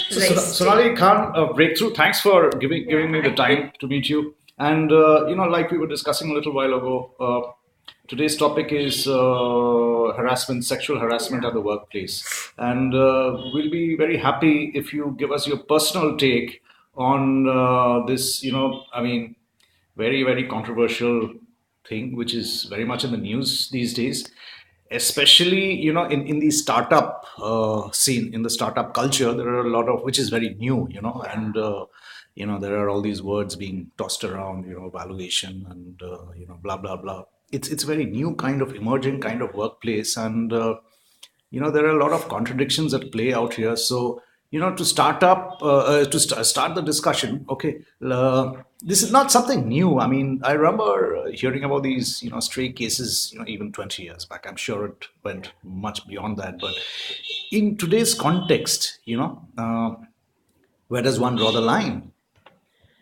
So Right. Sonali Khan of Breakthrough, thanks for giving me the time to meet you. And like we were discussing a little while ago, today's topic is harassment, sexual harassment Yeah. at the workplace. And we'll be very happy if you give us your personal take on this. I mean, very, very controversial thing, which is very much in the news these days, especially, in the startup scene, in the startup culture. There are a lot of, which is very new, Yeah. and, there are all these words being tossed around, valuation and, blah, blah, blah. It's a very new kind of emerging kind of workplace. And, there are a lot of contradictions at play out here. So, to start the discussion, okay, this is not something new. I mean, I remember hearing about these, stray cases, even 20 years back. I'm sure it went much beyond that. But in today's context, where does one draw the line?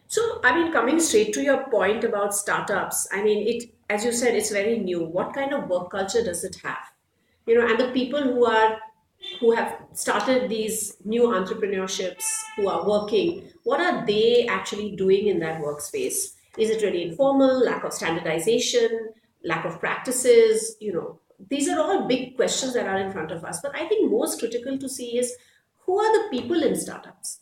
So, I mean, coming straight to your point about startups, I mean, as you said, it's very new. What kind of work culture does it have? And the people who have started these new entrepreneurships, who are working, what are they actually doing in that workspace? Is it really informal, lack of standardization, lack of practices? These are all big questions that are in front of us. But I think most critical to see is who are the people in startups?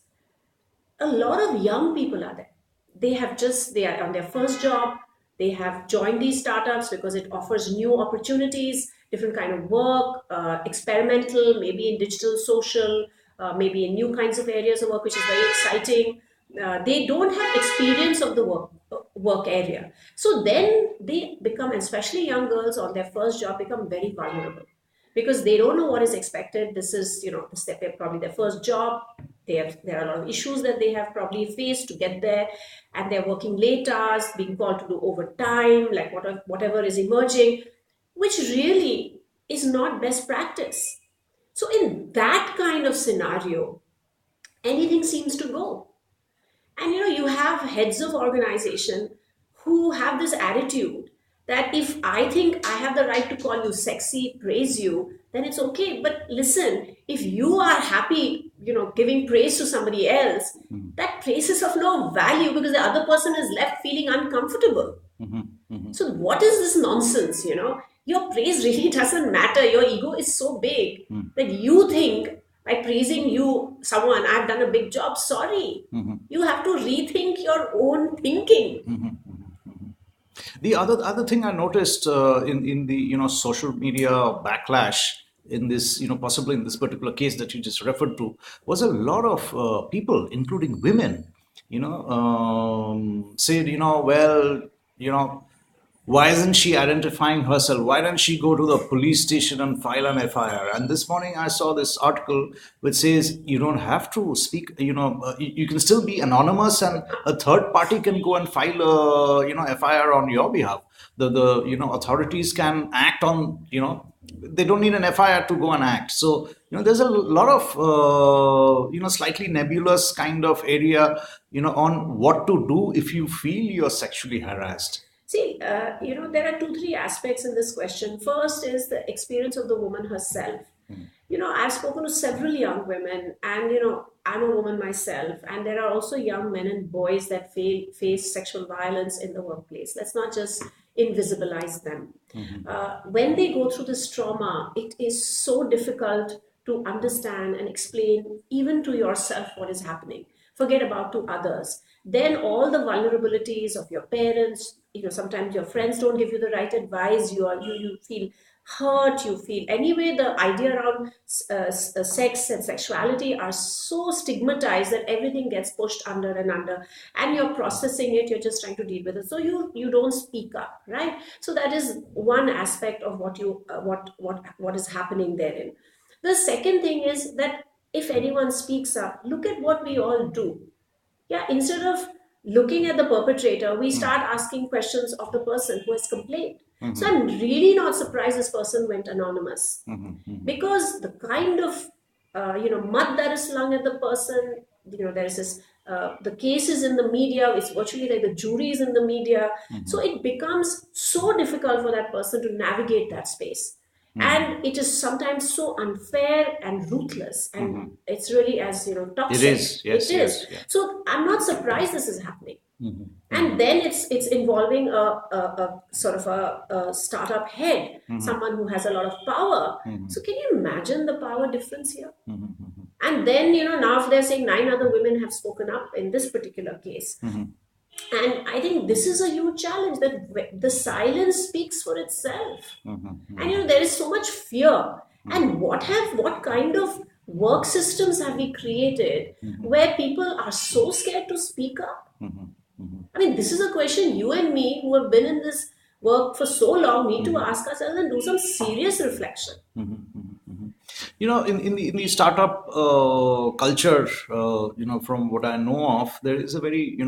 A lot of young people are there. They are on their first job. They have joined these startups because it offers new opportunities, different kind of work, experimental, maybe in digital, social, maybe in new kinds of areas of work, which is very exciting. They don't have experience of the work area, so then they become, especially young girls on their first job, become very vulnerable because they don't know what is expected. This is, probably their first job. There are a lot of issues that they have probably faced to get there, and they're working late hours, being called to do overtime, like whatever is emerging, which really is not best practice. So in that kind of scenario, anything seems to go. And you have heads of organization who have this attitude that if I think I have the right to call you sexy, praise you, then it's okay. But listen, if you are happy, giving praise to somebody else, that praise is of no value because the other person is left feeling uncomfortable. So what is this nonsense? Your praise really doesn't matter. Your ego is so big that you think by praising you, someone, I've done a big job. Sorry. You have to rethink your own thinking. The other thing I noticed in the social media backlash in this, possibly in this particular case that you just referred to, was a lot of people, including women, said, well, you know why isn't she identifying herself? Why don't she go to the police station and file an FIR? And this morning I saw this article which says you don't have to speak. You can still be anonymous, and a third party can go and file a FIR on your behalf. The authorities can act on. They don't need an FIR to go and act. So there's a lot of slightly nebulous kind of area on what to do if you feel you're sexually harassed. See, there are two, three aspects in this question. First is the experience of the woman herself. I've spoken to several young women, and, I'm a woman myself, and there are also young men and boys that face sexual violence in the workplace. Let's not just invisibilize them. When they go through this trauma, it is so difficult to understand and explain, even to yourself, what is happening. Forget about to others. Then all the vulnerabilities of your parents, sometimes your friends don't give you the right advice. You feel hurt. You feel, anyway, the idea around sex and sexuality are so stigmatized that everything gets pushed under and under, and you're processing it. You're just trying to deal with it, so you don't speak up, right? So that is one aspect of what is happening therein. The second thing is that if anyone speaks up, look at what we all do. Yeah, instead of looking at the perpetrator, we start asking questions of the person who has complained. So I'm really not surprised this person went anonymous, because the kind of mud that is slung at the person, there is this the cases in the media, it's virtually like the juries in the media. So it becomes so difficult for that person to navigate that space. and it is sometimes so unfair and ruthless, and it's really, as you know, It toxic. is. It Yes, is. yes, yeah. So I'm not surprised this is happening. And then it's involving a sort of a startup head, someone who has a lot of power. So can you imagine the power difference here? And then, now they're saying 9 other women have spoken up in this particular case. And I think this is a huge challenge, that the silence speaks for itself. And there is so much fear. And what kind of work systems have we created where people are so scared to speak up? I mean, this is a question you and me, who have been in this work for so long, need to ask ourselves and do some serious reflection. In the startup culture, from what I know of, there is a very,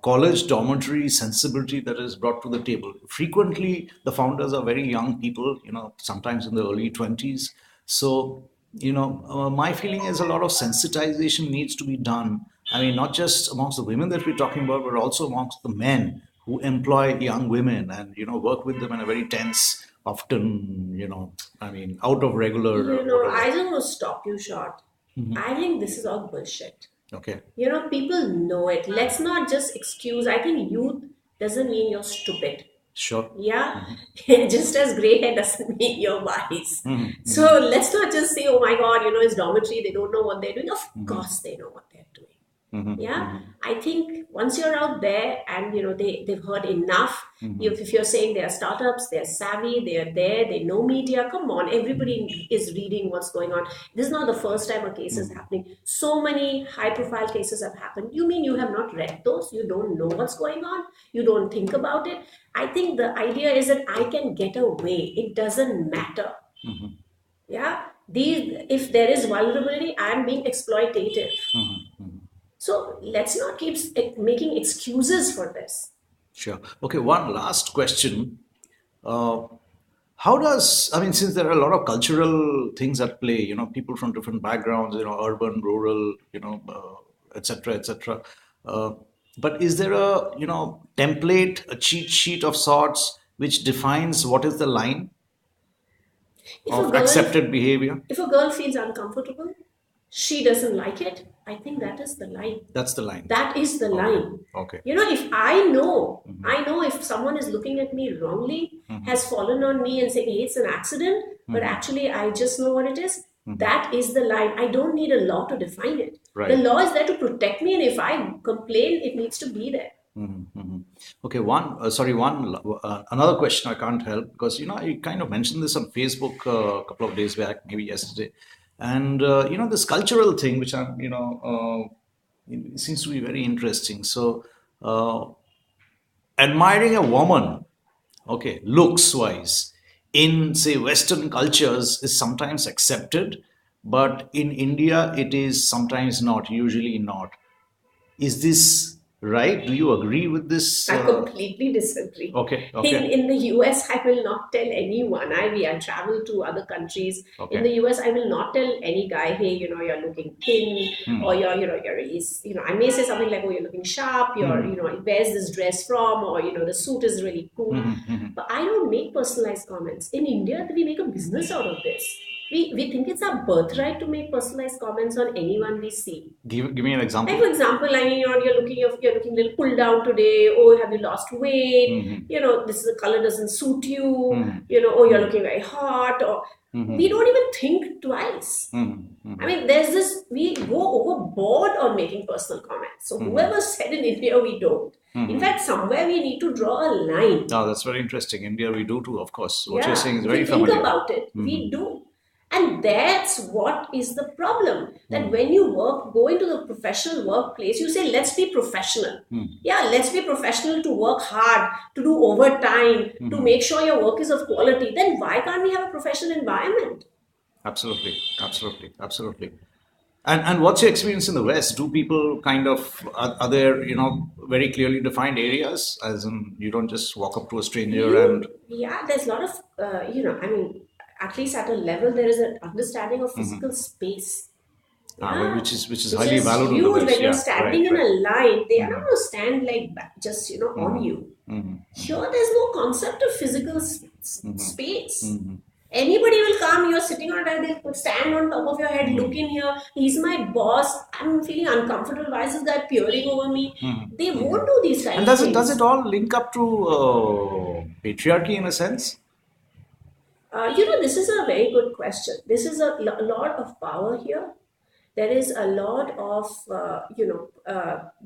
college dormitory sensibility that is brought to the table. Frequently, the founders are very young people, sometimes in the early 20s. So, my feeling is a lot of sensitization needs to be done. I mean, not just amongst the women that we're talking about, but also amongst the men who employ young women and, work with them in a very tense, often, I mean, out of regular I whatever. just want to stop you short. I think this is all bullshit. Okay, People know it. Let's not just excuse. I think youth doesn't mean you're stupid. sure. Yeah, just as gray hair doesn't mean you're wise. So let's not just say, oh my God, it's dormitory, they don't know what they're doing. Of course, they know what they're doing. Yeah, I think once you're out there and they've heard enough. If you're saying they're startups, they're savvy, they're there, they know media. Come on, everybody is reading what's going on. This is not the first time a case is happening. So many high-profile cases have happened. You mean you have not read those? You don't know what's going on? You don't think about it? I think the idea is that I can get away. It doesn't matter. Yeah, if there is vulnerability, I'm being exploitative. So let's not keep making excuses for this. Sure. Okay, one last question. Uh, how does, I mean, since there are a lot of cultural things at play, people from different backgrounds, urban, rural, et cetera, et cetera. But is there a, template, a cheat sheet of sorts, which defines what is the line If a of girl accepted behavior? if a girl feels uncomfortable, she doesn't like it, I think that is the line. That's the line. That is the Okay. line. Okay. If I know if someone is looking at me wrongly, has fallen on me and saying, hey, it's an accident, but actually I just know what it is. That is the line. I don't need a law to define it. Right. The law is there to protect me, and if I complain, it needs to be there. Okay, another question I can't help, because I kind of mentioned this on Facebook a couple of days back, maybe yesterday, and this cultural thing, which it seems to be very interesting. So, admiring a woman, okay, looks wise, in say Western cultures is sometimes accepted, but in India it is sometimes not, usually not. Is this right? Do you agree with this? I completely disagree. Okay, In okay, in the US, I will not tell anyone. I travel to other countries. In the okay. US, I will not tell any guy, hey, you're looking thin, or I may say something like, oh, you're looking sharp. Where's this dress from? Or the suit is really cool. But I don't make personalized comments. In India, we make a business out of this. We think it's our birthright to make personalized comments on anyone we see. Give me an example. Like, for example, I mean, you're looking a little pulled down today. Oh, have you lost weight? The color doesn't suit you. Oh, you're looking very hot. Or we don't even think twice. I mean, there's this. We go overboard on making personal comments. So whoever said in India, we don't. In fact, somewhere we need to draw a line. Oh, that's very interesting. India, we do too, of course. What Yeah, you're saying is if very you think familiar. about it, we do. And that's what is the problem. That when you go into the professional workplace, you say, let's be professional. Yeah, let's be professional to work hard, to do overtime, to make sure your work is of quality. Then why can't we have a professional environment? Absolutely, absolutely, absolutely. And what's your experience in the West? Do people kind of are there very clearly defined areas, as in you don't just walk up to a stranger and Yeah, there's a lot of, I mean, at least at a level, there is an understanding of physical space. Yeah, which is highly valued in the huge. West. When you're Yeah, standing right, in right. a line, they are not going to stand like just on you. Here, there's no concept of physical space. Anybody will come, you're sitting on that, they'll stand on top of your head, look in here, he's my boss, I'm feeling uncomfortable, why is this guy peering over me? They won't do these kind And of does it things. all link up to patriarchy in a sense? This is a very good question. This is a lot of power here. There is a lot of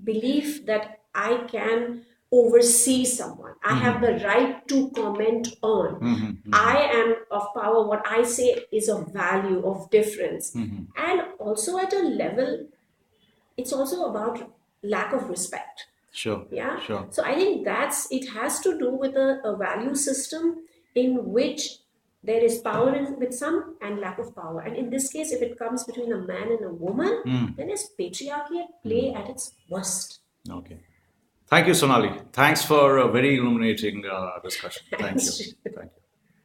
belief that I can oversee someone. I have the right to comment on. I am of power. What I say is of value, of difference, and also at a level, it's also about lack of respect. Sure, Yeah, sure. so I think that's it has to do with a value system in which there is power with some and lack of power, and in this case if it comes between a man and a woman, then it's patriarchy at play at its worst. Okay. Thank you, Sonali. Thanks for a very illuminating discussion. Thank you. Thanks. Thank you.